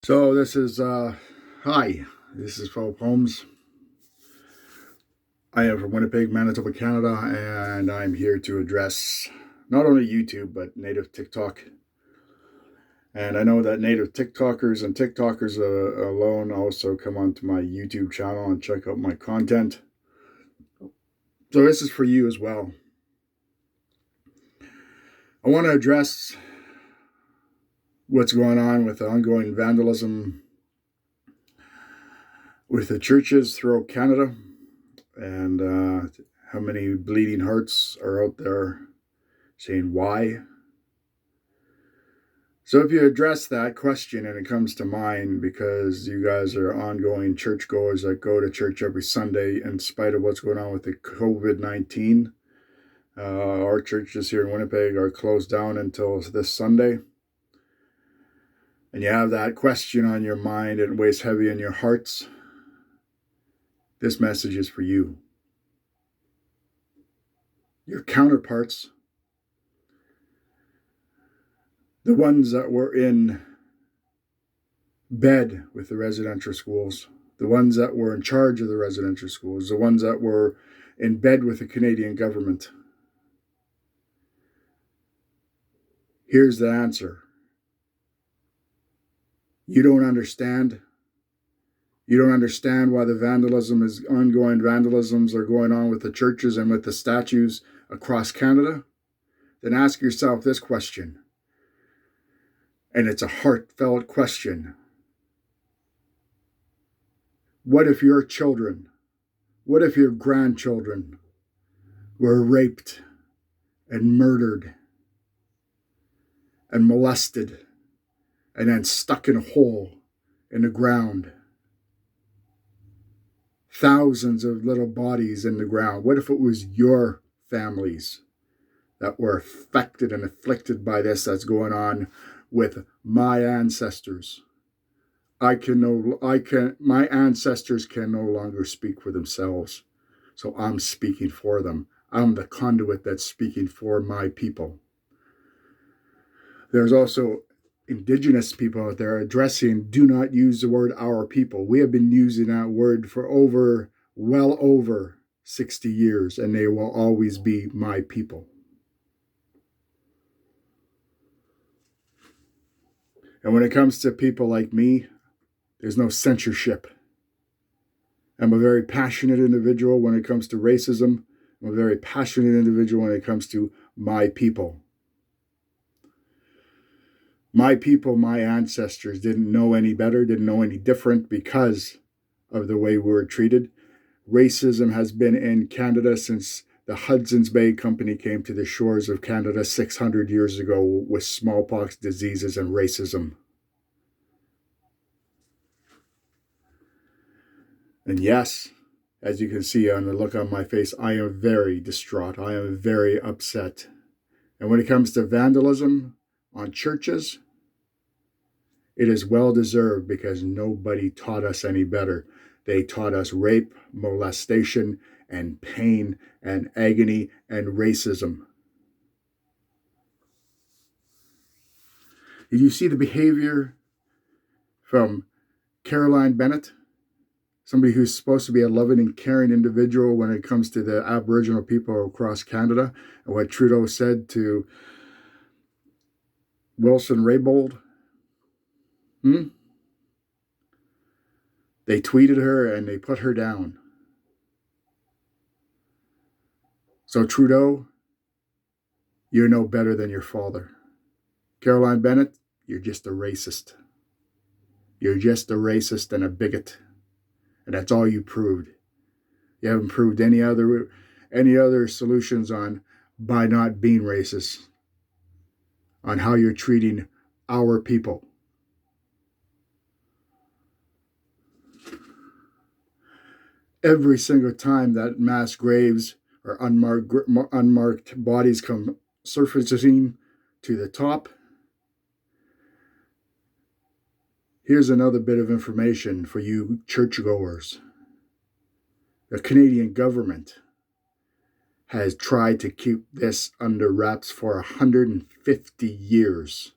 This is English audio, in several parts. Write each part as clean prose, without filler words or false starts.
So this is hi. This is Philip Holmes. I am from Winnipeg, Manitoba, Canada, and I'm here to address not only YouTube but Native TikTok. And I know that Native TikTokers and TikTokers alone also come onto my YouTube channel and check out my content. So this is for you as well. I want to address what's going on with the ongoing vandalism with the churches throughout Canada, and how many bleeding hearts are out there saying why. So if you address that question and it comes to mind because you guys are ongoing churchgoers that go to church every Sunday in spite of what's going on with the COVID-19, our churches here in Winnipeg are closed down until this Sunday. And you have that question on your mind and it weighs heavy in your hearts. This message is for you. Your counterparts, the ones that were in bed with the residential schools, the ones that were in charge of the residential schools, the ones that were in bed with the Canadian government. Here's the answer. You don't understand. You don't understand why the ongoing vandalisms are going on with the churches and with the statues across Canada? Then ask yourself this question. And it's a heartfelt question. What if your children, what if your grandchildren were raped and murdered and molested and then stuck in a hole in the ground? Thousands of little bodies in the ground. What if it was your families that were affected and afflicted by this that's going on with my ancestors? My ancestors can no longer speak for themselves. So I'm speaking for them. I'm the conduit that's speaking for my people. There's also Indigenous people out there addressing, do not use the word our people. We have been using that word for well over 60 years, and they will always be my people. And when it comes to people like me, there's no censorship. I'm a very passionate individual when it comes to racism. I'm a very passionate individual when it comes to my people. My people, my ancestors didn't know any better, didn't know any different because of the way we were treated. Racism has been in Canada since the Hudson's Bay Company came to the shores of Canada 600 years ago with smallpox diseases and racism. And yes, as you can see on the look on my face, I am very distraught. I am very upset. And when it comes to vandalism on churches, it is well deserved because nobody taught us any better. They taught us rape, molestation, and pain, and agony, and racism. Did you see the behavior from Caroline Bennett? Somebody who's supposed to be a loving and caring individual when it comes to the Aboriginal people across Canada, and what Trudeau said to Wilson Raybould. They tweeted her and they put her down. So Trudeau, you're no better than your father. Caroline Bennett, you're just a racist. You're just a racist and a bigot. And that's all you proved. You haven't proved any other solutions on by not being racist, on how you're treating our people. Every single time that mass graves or unmarked bodies come surfacing to the top, here's another bit of information for you churchgoers. The Canadian government has tried to keep this under wraps for 150 years.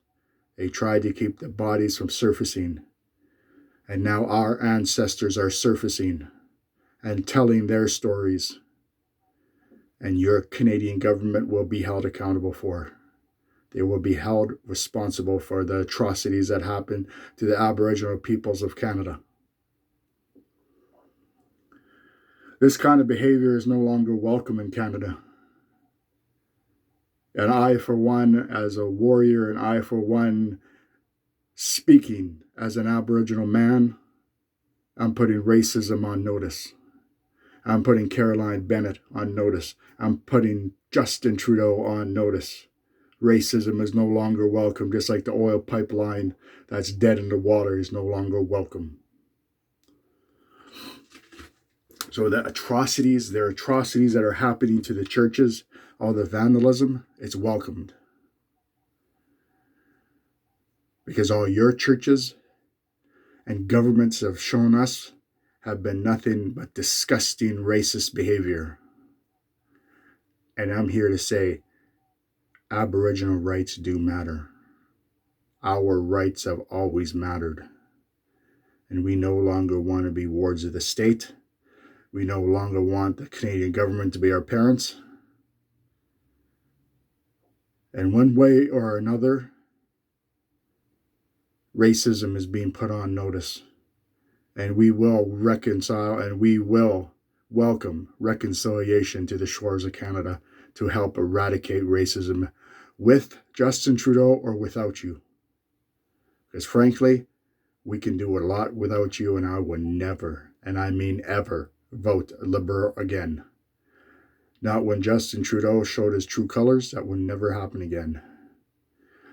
They tried to keep the bodies from surfacing. And now our ancestors are surfacing and telling their stories. And your Canadian government will be held accountable for. They will be held responsible for the atrocities that happened to the Aboriginal peoples of Canada. This kind of behavior is no longer welcome in Canada. And I, for one, as a warrior, and I, for one, speaking as an Aboriginal man, I'm putting racism on notice. I'm putting Caroline Bennett on notice. I'm putting Justin Trudeau on notice. Racism is no longer welcome, just like the oil pipeline that's dead in the water is no longer welcome. So the atrocities, there are atrocities that are happening to the churches, all the vandalism, it's welcomed. Because all your churches and governments have shown us have been nothing but disgusting racist behavior. And I'm here to say, Aboriginal rights do matter. Our rights have always mattered. And we no longer want to be wards of the state. We no longer want the Canadian government to be our parents. And one way or another, racism is being put on notice. And we will reconcile and we will welcome reconciliation to the shores of Canada to help eradicate racism with Justin Trudeau or without you. Because frankly, we can do a lot without you, and I would never, and I mean ever, vote Liberal again. Not when Justin Trudeau showed his true colors. That will never happen again.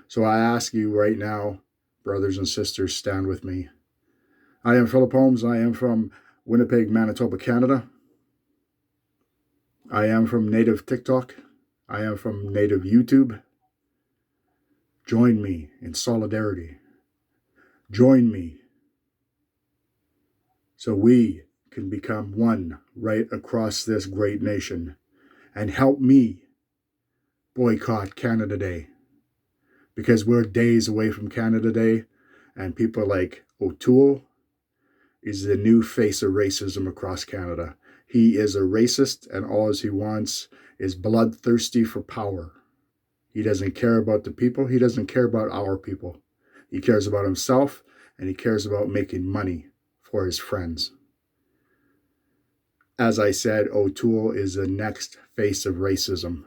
So I ask you right now, brothers and sisters, stand with me. I am Philip Holmes. I am from Winnipeg, Manitoba, Canada. I am from Native TikTok. I am from Native YouTube. Join me in solidarity. Join me so we can become one right across this great nation, and help me boycott Canada Day, because we're days away from Canada Day, and people like O'Toole is the new face of racism across Canada. He is a racist, and all he wants is bloodthirsty for power. He doesn't care about the people. He doesn't care about our people. He cares about himself, and he cares about making money for his friends. As I said, O'Toole is the next face of racism.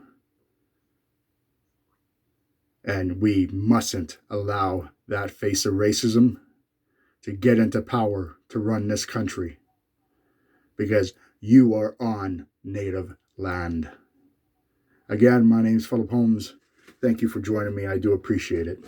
And we mustn't allow that face of racism to get into power to run this country, because you are on Native land. Again, my name is Philip Holmes. Thank you for joining me. I do appreciate it.